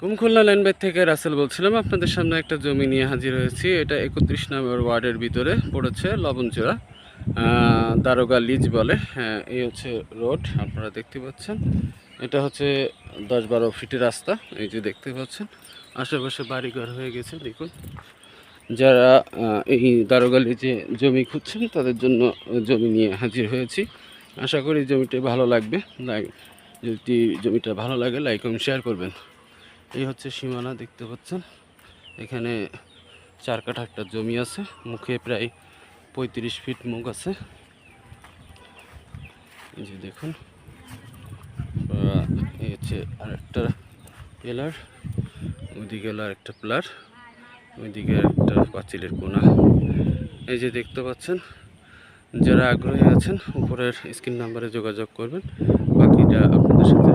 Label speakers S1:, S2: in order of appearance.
S1: খুলনা ল্যান্ডবাই থেকে রাসেল বলছিলাম। আপনাদের সামনে একটা জমি নিয়ে হাজির হয়েছি। এটা 31 নম্বর ওয়ার্ডের ভিতরে পড়েছে, লবণচূড়া, দারোগা লিজ বলে। হ্যাঁ, এই হচ্ছে রোড, আপনারা দেখতে পাচ্ছেন। এটা হচ্ছে 10-12 ফিটের রাস্তা। এই যে দেখতে পাচ্ছেন, আশেপাশে বাড়িঘর হয়ে গেছে। দেখুন, যারা এই দারোগা লিজে জমি খুঁজছেন তাদের জন্য জমি নিয়ে হাজির হয়েছি। আশা করি জমিটা ভালো লাগবে। যদি জমিটা ভালো লাগে, লাইক এবং শেয়ার করবেন। এই হচ্ছে সীমানা, দেখতে পাচ্ছেন। এখানে 4 কাঠা একটা জমি আছে, মুখে প্রায় 35 ফিট মুখ আছে। এই যে দেখুন, এই হচ্ছে আরেকটা পিলার, ওইদিকে হলো আরেকটা পিলার, ওইদিকে একটা পাঁচিলের কোনা। এই যে দেখতে পাচ্ছেন। যারা আগ্রহী আছেন উপরের স্ক্রিন নাম্বারে যোগাযোগ করবেন, বাকিটা আপনাদের সাথে